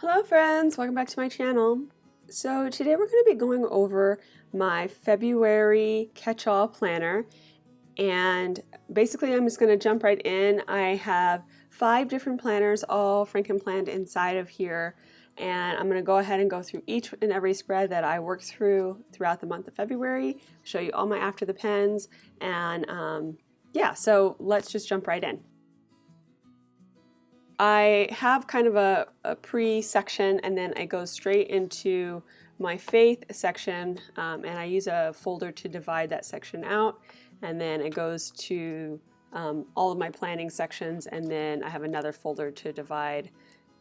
Hello friends, welcome back to my channel. So today we're going to be going over my February catch-all planner, and basically I'm just going to jump right in. I have 5 different planners all frankenplanned inside of here, and I'm going to go ahead and go through each and every spread that I worked through throughout the month of February, show you all my after the pens, and yeah, so let's just jump right in. I have kind of a pre-section, and then I go straight into my faith section, and I use a folder to divide that section out, and then it goes to all of my planning sections, and then I have another folder to divide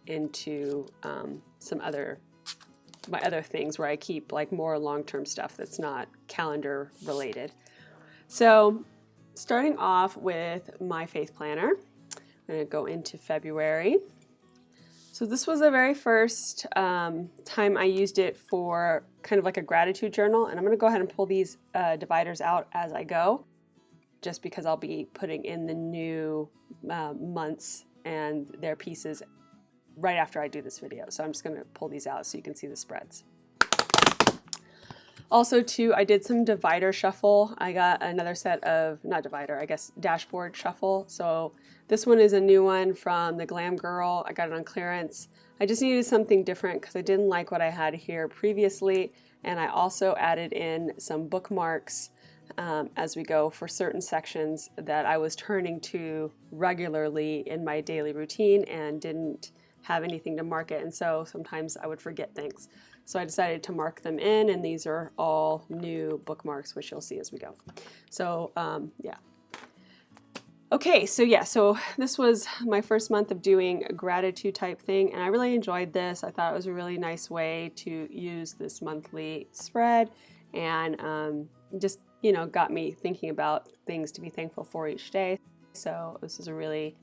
into my other things where I keep like more long-term stuff that's not calendar related. So starting off with my faith planner, I'm going to go into February. So this was the very first time I used it for kind of like a gratitude journal, and I'm going to go ahead and pull these dividers out as I go, just because I'll be putting in the new months and their pieces right after I do this video. So I'm just going to pull these out so you can see the spreads. Also too, I did some divider shuffle. I got another set of, not divider, I guess dashboard shuffle. So this one is a new one from the Glam Girl. I got it on clearance. I just needed something different because I didn't like what I had here previously. And I also added in some bookmarks as we go for certain sections that I was turning to regularly in my daily routine and didn't have anything to mark it. And so sometimes I would forget things. So I decided to mark them in, and these are all new bookmarks, which you'll see as we go. So yeah. Okay, so this was my first month of doing a gratitude type thing, and I really enjoyed this. I thought it was a really nice way to use this monthly spread, and just, you know, got me thinking about things to be thankful for each day. So this is a really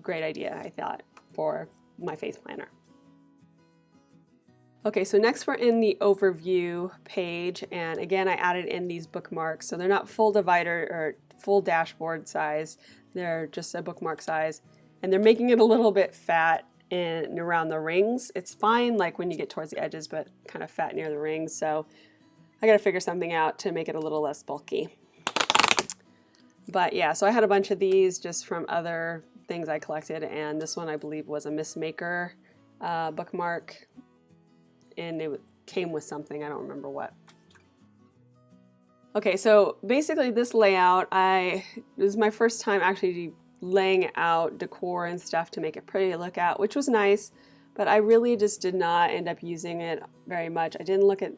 great idea, I thought, for my faith planner. Okay, so next we're in the overview page, and again I added in these bookmarks. So they're not full divider or full dashboard size, they're just a bookmark size, and they're making it a little bit fat in around the rings. It's fine like when you get towards the edges, but kind of fat near the rings, so I gotta figure something out to make it a little less bulky. But yeah, so I had a bunch of these just from other things I collected, and this one I believe was a Miss Maker bookmark, and it came with something, I don't remember what. Okay, so basically this layout, this is my first time actually laying out decor and stuff to make it pretty to look at, which was nice, but I really just did not end up using it very much. I didn't look at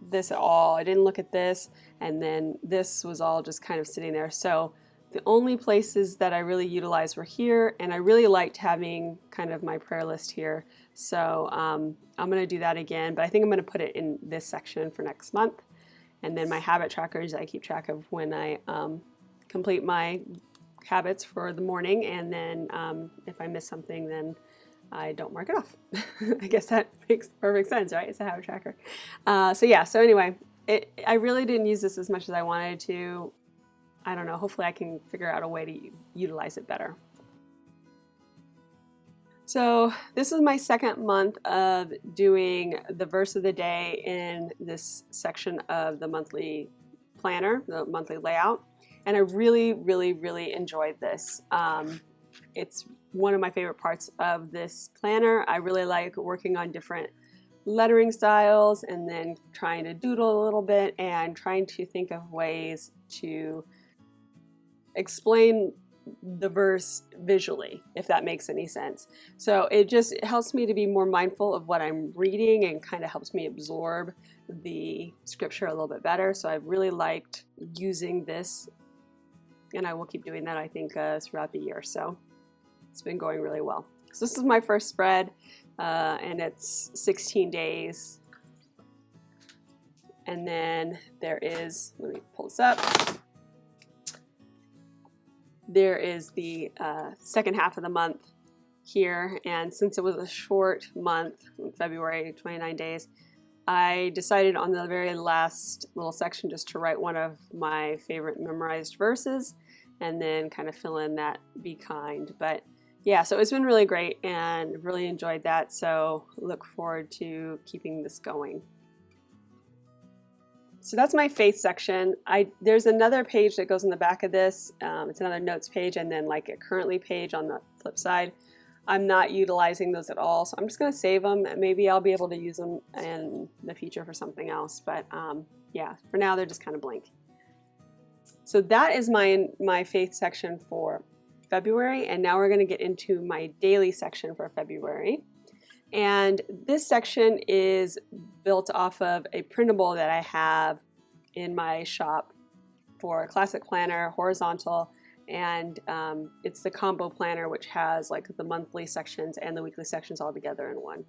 this at all. I didn't look at this, and then this was all just kind of sitting there. So the only places that I really utilized were here, and I really liked having kind of my prayer list here. So I'm going to do that again, but I think I'm going to put it in this section for next month. And then my habit trackers, I keep track of when I complete my habits for the morning, and then if I miss something, then I don't mark it off. I guess that makes perfect sense, right? It's a habit tracker. So yeah, so anyway, I really didn't use this as much as I wanted to. I don't know, hopefully I can figure out a way to utilize it better. So this is my second month of doing the verse of the day in this section of the monthly planner, the monthly layout, and I really, really, really enjoyed this. It's one of my favorite parts of this planner. I really like working on different lettering styles and then trying to doodle a little bit and trying to think of ways to explain the verse visually, if that makes any sense. So it helps me to be more mindful of what I'm reading and kind of helps me absorb the scripture a little bit better. So I've really liked using this, and I will keep doing that, I think, throughout the year. So it's been going really well. So this is my first spread, and it's 16 days. And then there is, let me pull this up. There is the second half of the month here, and since it was a short month, February, 29 days, I decided on the very last little section just to write one of my favorite memorized verses and then kind of fill in that be kind. But yeah, so it's been really great and really enjoyed that. So look forward to keeping this going. So that's my faith section. There's another page that goes in the back of this. It's another notes page and then like a currently page on the flip side. I'm not utilizing those at all, so I'm just going to save them. Maybe I'll be able to use them in the future for something else. But yeah, for now they're just kind of blank. So that is my faith section for February, and now we're going to get into my daily section for February. And this section is built off of a printable that I have in my shop for a classic planner, horizontal, and it's the combo planner, which has like the monthly sections and the weekly sections all together in one.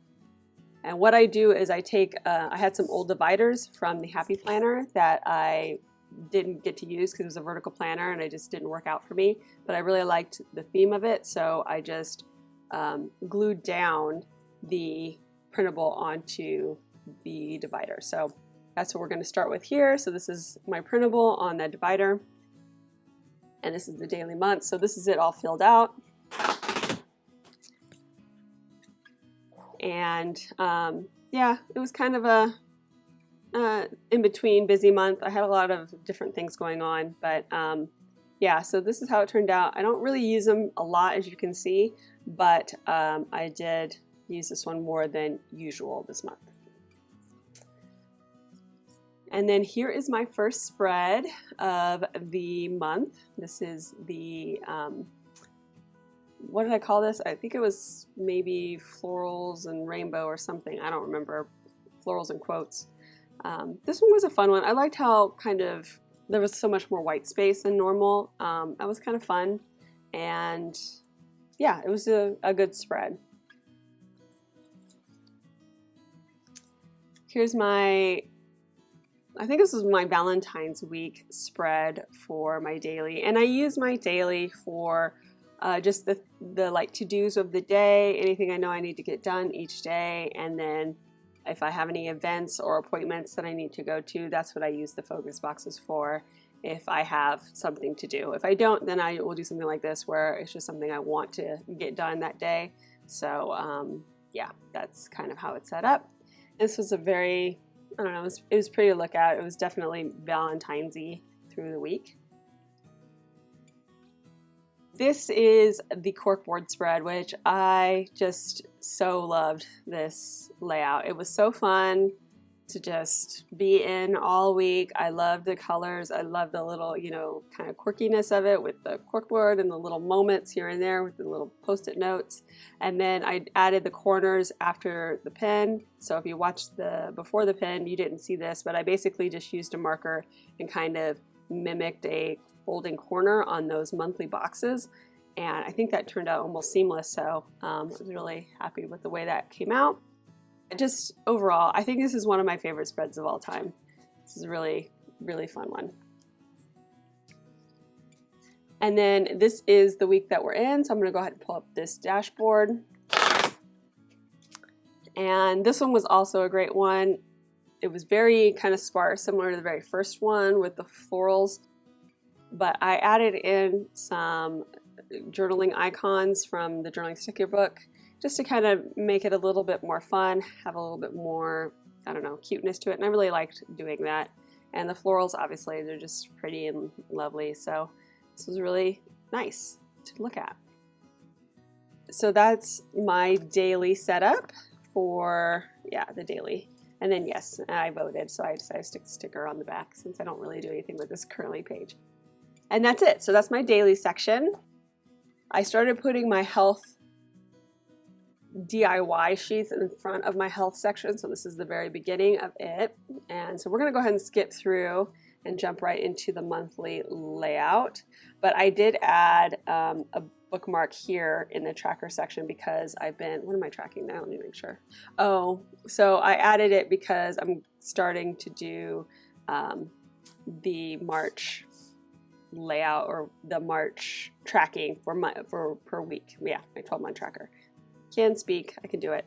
And what I do is I take, I had some old dividers from the Happy Planner that I didn't get to use because it was a vertical planner and it just didn't work out for me, but I really liked the theme of it, so I just glued down the printable onto the divider. So that's what we're going to start with here. So this is my printable on the divider, and this is the daily month. So this is it all filled out. And yeah, it was kind of a in between busy month. I had a lot of different things going on, but yeah, so this is how it turned out. I don't really use them a lot, as you can see, but I did use this one more than usual this month. And then here is my first spread of the month. This is the, what did I call this? I think it was maybe florals and rainbow or something. I don't remember. Florals and quotes. This one was a fun one. I liked how kind of there was so much more white space than normal. That was kind of fun. And yeah, it was a good spread. Here's my, I think this was my Valentine's week spread for my daily. And I use my daily for just the like to-dos of the day, anything I know I need to get done each day. And then if I have any events or appointments that I need to go to, that's what I use the focus boxes for if I have something to do. If I don't, then I will do something like this where it's just something I want to get done that day. So yeah, that's kind of how it's set up. This was a very, I don't know, it was pretty to look at. It was definitely Valentine's-y through the week. This is the corkboard spread, which I just so loved this layout. It was so fun to just be in all week. I loved the colors. I loved the little, you know, kind of quirkiness of it with the corkboard and the little moments here and there with the little post-it notes. And then I added the corners after the pen. So if you watched the before the pen, you didn't see this, but I basically just used a marker and kind of mimicked a folding corner on those monthly boxes. And I think that turned out almost seamless. So I was really happy with the way that came out. Just overall, I think this is one of my favorite spreads of all time. This is a really, really fun one. And then this is the week that we're in. So I'm going to go ahead and pull up this dashboard. And this one was also a great one. It was very kind of sparse, similar to the very first one with the florals. But I added in some journaling icons from the journaling sticker book, just to kind of make it a little bit more fun, have a little bit more, I don't know, cuteness to it. And I really liked doing that. And the florals, obviously, they're just pretty and lovely. So this was really nice to look at. So that's my daily setup for, yeah, the daily. And then, yes, I voted, so I decided to stick the sticker on the back since I don't really do anything with this currently page. And that's it. So that's my daily section. I started putting my health DIY sheets in front of my health section. So this is the very beginning of it. And so we're going to go ahead and skip through and jump right into the monthly layout. But I did add a bookmark here in the tracker section because I've been, what am I tracking now? Let me make sure. Oh, so I added it because I'm starting to do the March layout or the March tracking for per week. Yeah, my 12-month tracker. Can speak, I can do it.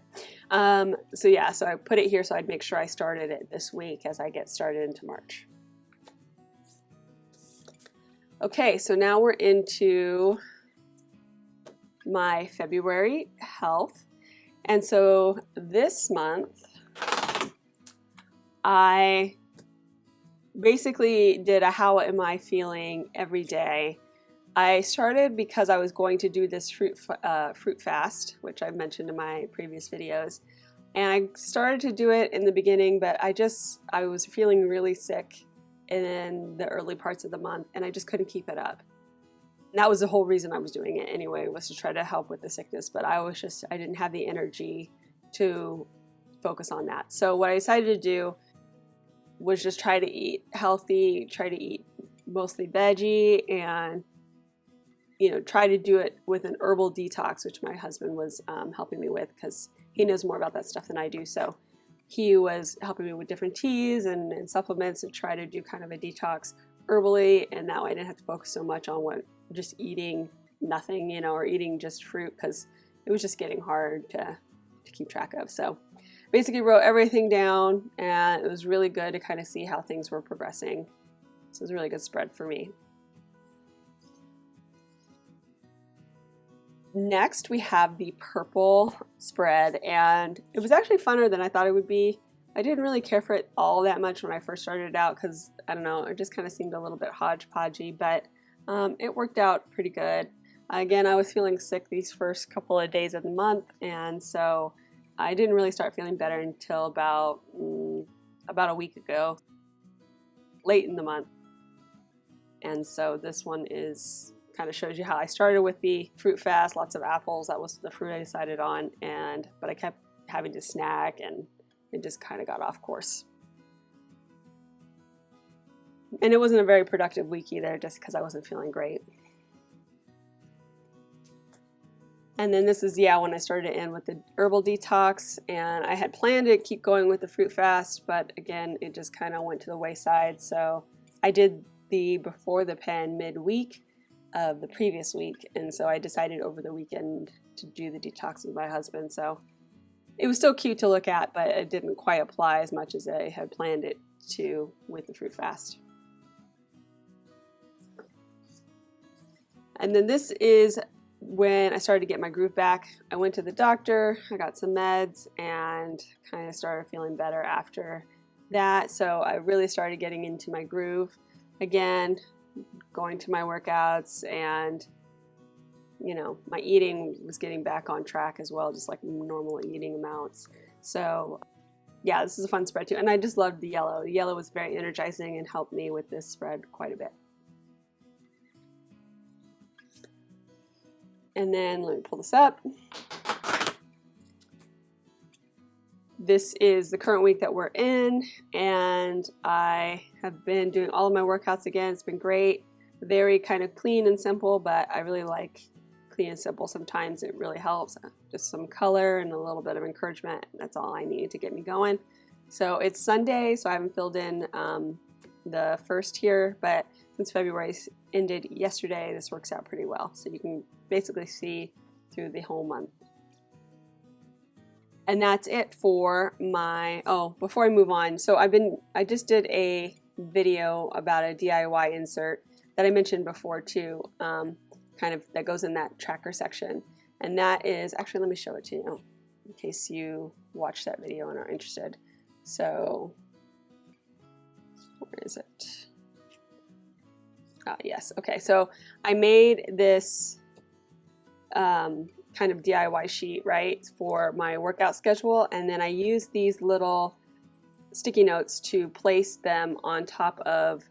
So yeah, so I put it here so I'd make sure I started it this week as I get started into March. Okay, so now we're into my February health. And so this month, I basically did a how am I feeling every day. I started because I was going to do this fruit fast, which I've mentioned in my previous videos. And I started to do it in the beginning, but I was feeling really sick in the early parts of the month, and I just couldn't keep it up. And that was the whole reason I was doing it anyway, was to try to help with the sickness, but I didn't have the energy to focus on that. So what I decided to do was just try to eat healthy, try to eat mostly veggie, and try to do it with an herbal detox, which my husband was helping me with because he knows more about that stuff than I do. So he was helping me with different teas and supplements to try to do kind of a detox herbally, and that way I didn't have to focus so much on just eating nothing, or eating just fruit, because it was just getting hard to keep track of. So basically wrote everything down, and it was really good to kind of see how things were progressing. So it was a really good spread for me. Next, we have the purple spread, and it was actually funner than I thought it would be. I didn't really care for it all that much when I first started it out because, I don't know, it just kind of seemed a little bit hodgepodgey, but it worked out pretty good. Again, I was feeling sick these first couple of days of the month, and so I didn't really start feeling better until about a week ago, late in the month. And so this one kind of shows you how I started with the fruit fast, lots of apples. That was the fruit I decided on, but I kept having to snack, and it just kind of got off course. And it wasn't a very productive week either, just because I wasn't feeling great. And then this is, when I started in with the herbal detox, and I had planned to keep going with the fruit fast, but again, it just kind of went to the wayside. So I did the before the pen midweek of the previous week, and so I decided over the weekend to do the detox with my husband. So it was still cute to look at, but it didn't quite apply as much as I had planned it to with the fruit fast. And then this is when I started to get my groove back. I went to the doctor, I got some meds, and kind of started feeling better after that. So I really started getting into my groove again, going to my workouts, and my eating was getting back on track as well, just like normal eating amounts. So yeah, this is a fun spread too, and I just loved the yellow. The yellow was very energizing and helped me with this spread quite a bit. And then let me pull this up. This is the current week that we're in, and I have been doing all of my workouts again. It's been great. Very kind of clean and simple, but I really like clean and simple. Sometimes it really helps. Just some color and a little bit of encouragement. That's all I need to get me going. So it's Sunday, so I haven't filled in the first here, but since February ended yesterday, this works out pretty well. So you can basically see through the whole month. And that's it for my, before I move on, so I just did a video about a DIY insert that I mentioned before too, kind of that goes in that tracker section. And that is, actually let me show it to you in case you watched that video and are interested. So, where is it? Yes, okay, so I made this kind of DIY sheet, right, for my workout schedule, and then I use these little sticky notes to place them on top of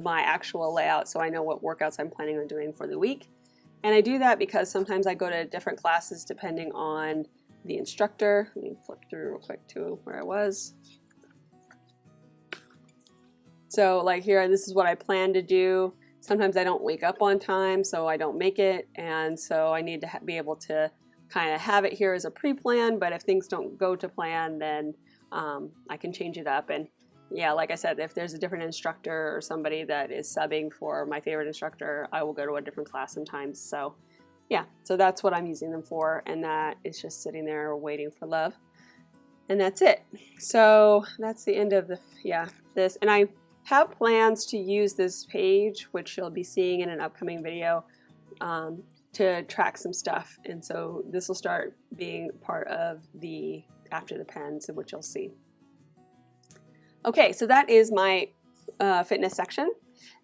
my actual layout so I know what workouts I'm planning on doing for the week. And I do that because sometimes I go to different classes depending on the instructor. Let me flip through real quick to where I was. So like here, this is what I plan to do. Sometimes I don't wake up on time, so I don't make it, and so I need to be able to kind of have it here as a pre-plan, but if things don't go to plan, then I can change it up. And yeah, like I said, if there's a different instructor or somebody that is subbing for my favorite instructor, I will go to a different class sometimes. So yeah, so that's what I'm using them for, and that is just sitting there waiting for love. And that's it. So that's the end of this. And I have plans to use this page, which you'll be seeing in an upcoming video, to track some stuff. And so this will start being part of the after the pens, which you'll see. Okay, so that is my fitness section.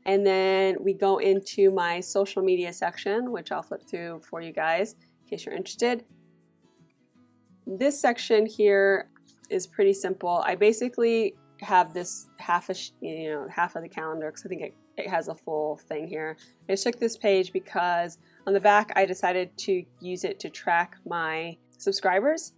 And then we go into my social media section, which I'll flip through for you guys in case you're interested. This section here is pretty simple. I basically have this half of the calendar because I think it has a full thing here. I just took this page because on the back I decided to use it to track my subscribers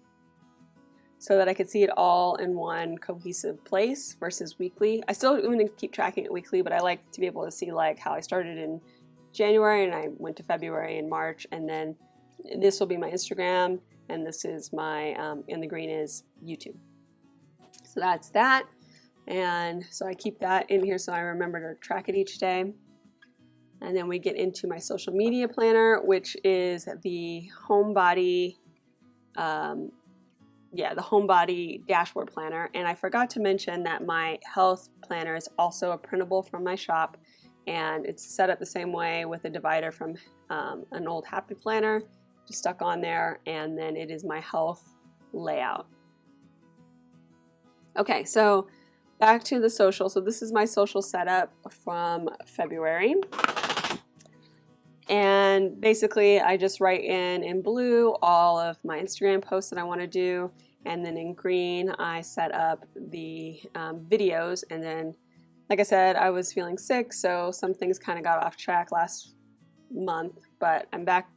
so that I could see it all in one cohesive place versus weekly. I still want to keep tracking it weekly, but I like to be able to see like how I started in January and I went to February and March, and then this will be my Instagram, and this is my, and the green is YouTube. So that's that. And so I keep that in here so I remember to track it each day. And then we get into my social media planner, which is the homebody, the homebody dashboard planner. And I forgot to mention that my health planner is also a printable from my shop, and it's set up the same way with a divider from an old Happy Planner, just stuck on there, and then it is my health layout. Okay, so back to the social. So this is my social setup from February. And basically I just write in blue all of my Instagram posts that I want to do, and then in green I set up the videos. And then, like I said, I was feeling sick, so some things kind of got off track last month, but I'm back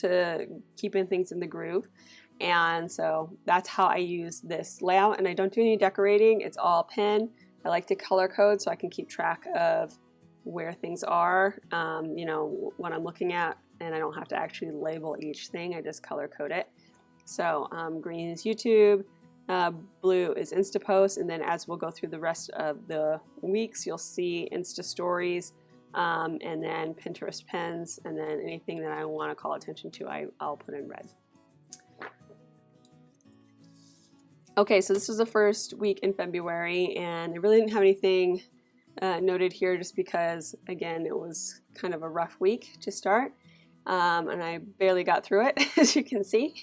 to keeping things in the groove. And so that's how I use this layout, and I don't do any decorating. It's all pen. I like to color code so I can keep track of where things are, what I'm looking at, and I don't have to actually label each thing. I just color code it. So green is YouTube, blue is Instapost, and then as we'll go through the rest of the weeks, you'll see Insta stories, and then Pinterest pens, and then anything that I want to call attention to, I'll put in red. Okay, so this was the first week in February, and I really didn't have anything noted here just because, again, it was kind of a rough week to start, and I barely got through it, as you can see.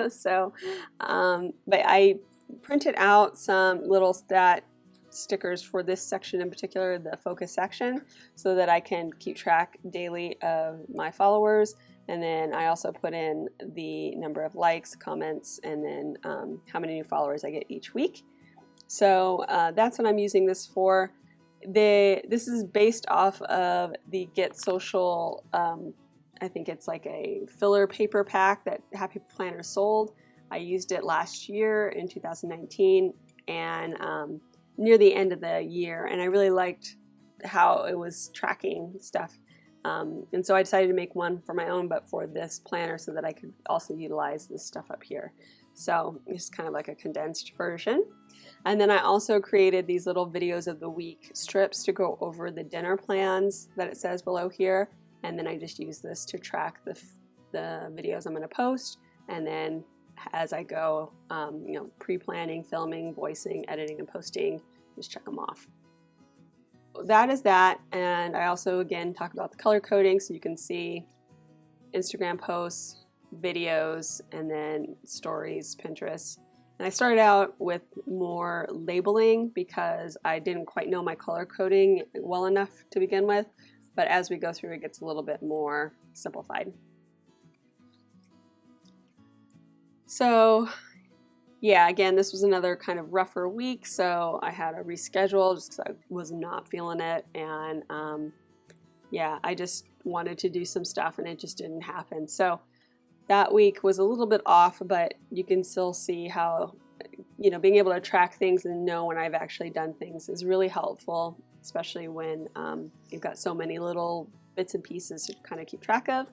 So, but I printed out some little stat stickers for this section in particular, the focus section, so that I can keep track daily of my followers. And then I also put in the number of likes, comments, and then how many new followers I get each week. So that's what I'm using this for. This is based off of the Get Social, I think it's like a filler paper pack that Happy Planner sold. I used it last year in 2019 and near the end of the year, and I really liked how it was tracking stuff. And so I decided to make one for my own, but for this planner, so that I could also utilize this stuff up here. So it's kind of like a condensed version. And then I also created these little videos of the week strips to go over the dinner plans that it says below here. And then I just use this to track the videos I'm going to post. And then as I go, pre-planning, filming, voicing, editing, and posting, just check them off. That is that. And I also, again, talk about the color coding so you can see Instagram posts, videos, and then stories, Pinterest. And I started out with more labeling because I didn't quite know my color coding well enough to begin with, but as we go through, it gets a little bit more simplified. So yeah, again, this was another kind of rougher week, so I had to reschedule just because I was not feeling it, and I just wanted to do some stuff and it just didn't happen. So that week was a little bit off, but you can still see how, being able to track things and know when I've actually done things is really helpful, especially when you've got so many little bits and pieces to kind of keep track of.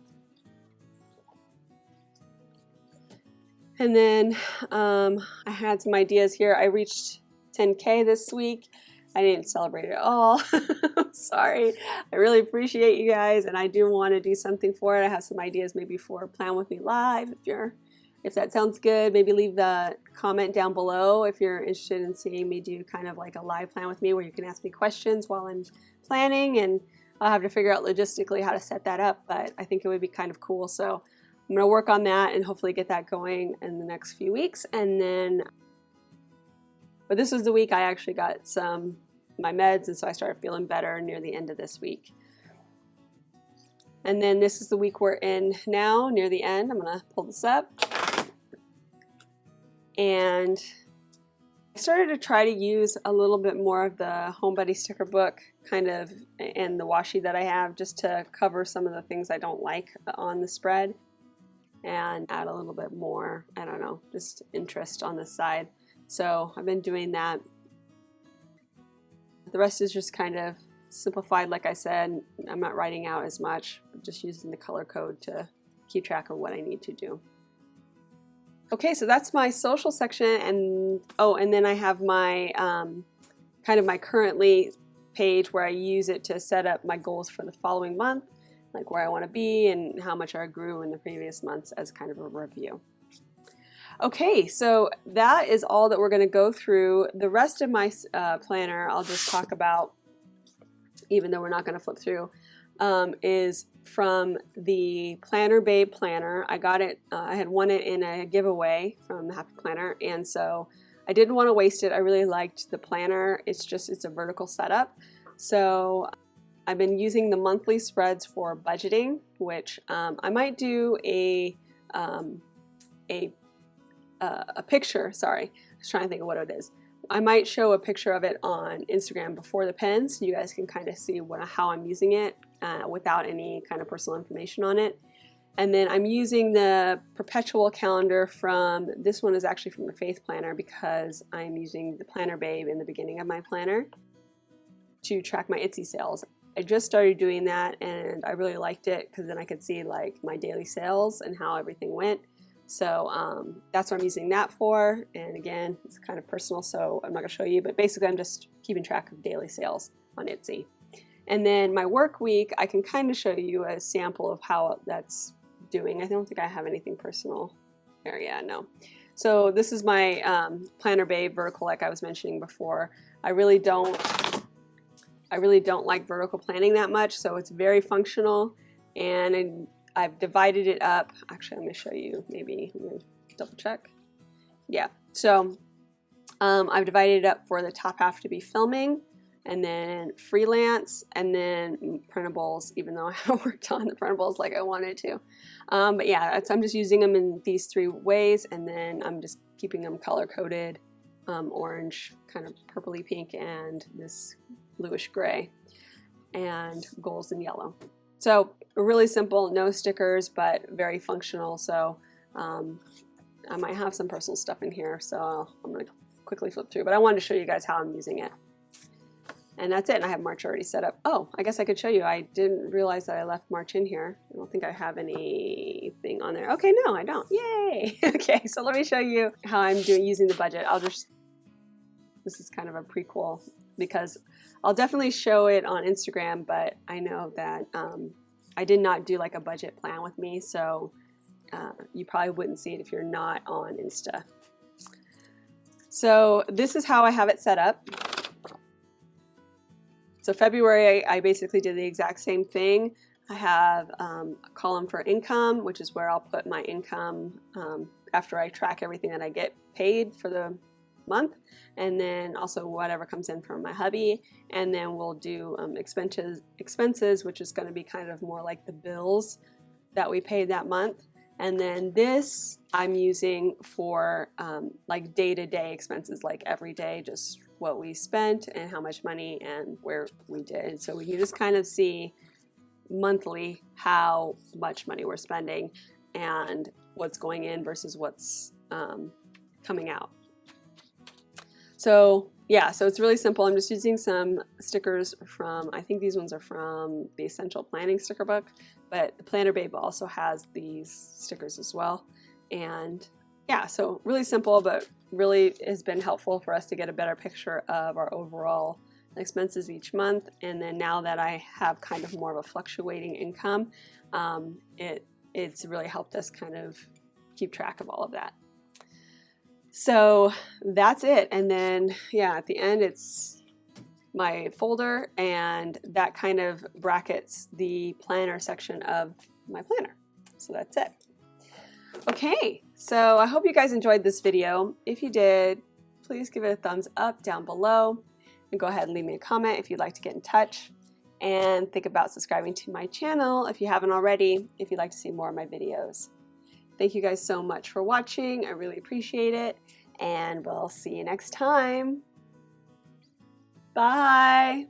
And then I had some ideas here. I reached 10K this week. I didn't celebrate it at all. Sorry. I really appreciate you guys, and I do want to do something for it. I have some ideas maybe for Plan With Me Live. If that sounds good, maybe leave the comment down below if you're interested in seeing me do kind of like a live plan with me where you can ask me questions while I'm planning. And I'll have to figure out logistically how to set that up, but I think it would be kind of cool. So I'm going to work on that and hopefully get that going in the next few weeks. And then, but this was the week I actually got my meds, and so I started feeling better near the end of this week. And then this is the week we're in now, near the end. I'm going to pull this up. And I started to try to use a little bit more of the Home Buddy sticker book kind of, and the washi that I have, just to cover some of the things I don't like on the spread and add a little bit more, I don't know, just interest on this side. So I've been doing that. The rest is just kind of simplified, like I said. I'm not writing out as much, just using the color code to keep track of what I need to do. Okay, so that's my social section, and and then I have my kind of my currently page where I use it to set up my goals for the following month, like where I want to be and how much I grew in the previous months as kind of a review. Okay, so that is all that we're going to go through. The rest of my planner I'll just talk about, even though we're not going to flip through, is from the Planner Babe planner. I got it, I had won it in a giveaway from the Happy Planner, and so I didn't want to waste it. I really liked the planner. It's a vertical setup. So I've been using the monthly spreads for budgeting, which I might do a picture, sorry, I was trying to think of what it is. I might show a picture of it on Instagram before the pen, so you guys can kind of see how I'm using it without any kind of personal information on it. And then I'm using the perpetual calendar from, this one is actually from the Faith Planner, because I'm using the Planner Babe in the beginning of my planner to track my Etsy sales. I just started doing that and I really liked it because then I could see like my daily sales and how everything went. So that's what I'm using that for. And again, it's kind of personal, so I'm not going to show you, but basically I'm just keeping track of daily sales on Etsy. And then my work week, I can kind of show you a sample of how that's doing. I don't think I have anything personal there. Yeah, no. So this is my Planner Babe vertical, like I was mentioning before. I really don't like vertical planning that much, so it's very functional, and I've divided it up. Actually, I'm going to show you, maybe I'm going to double check. Yeah, so I've divided it up for the top half to be filming, and then freelance, and then printables, even though I haven't worked on the printables like I wanted to. But yeah, I'm just using them in these three ways, and then I'm just keeping them color coded, orange, kind of purpley pink, and this bluish gray, and goals in yellow. So really simple, no stickers, but very functional. So I might have some personal stuff in here, so I'm going to quickly flip through, but I wanted to show you guys how I'm using it. And that's it, and I have March already set up. Oh, I guess I could show you. I didn't realize that I left March in here. I don't think I have anything on there. Okay, no, I don't. Yay! Okay, so let me show you how I'm using the budget. This is kind of a prequel, because I'll definitely show it on Instagram, but I know that I did not do like a budget plan with me, so you probably wouldn't see it if you're not on Insta. So this is how I have it set up. So February, I basically did the exact same thing. I have a column for income, which is where I'll put my income after I track everything that I get paid for the month, and then also whatever comes in from my hubby. And then we'll do expenses, which is going to be kind of more like the bills that we paid that month. And then this I'm using for like day-to-day expenses, like every day, just what we spent and how much money and where we did. So we can just kind of see monthly how much money we're spending and what's going in versus what's coming out. So yeah, so it's really simple. I'm just using some stickers from, I think these ones are from the Essential Planning sticker book, but the Planner Babe also has these stickers as well. And yeah, so really simple, but really has been helpful for us to get a better picture of our overall expenses each month. And then now that I have kind of more of a fluctuating income, it's really helped us kind of keep track of all of that. So that's it. And then, yeah, at the end, it's my folder, and that kind of brackets the planner section of my planner. So that's it. Okay, so I hope you guys enjoyed this video. If you did, please give it a thumbs up down below, and go ahead and leave me a comment if you'd like to get in touch, and think about subscribing to my channel if you haven't already, if you'd like to see more of my videos. Thank you guys so much for watching. I really appreciate it, and we'll see you next time. Bye.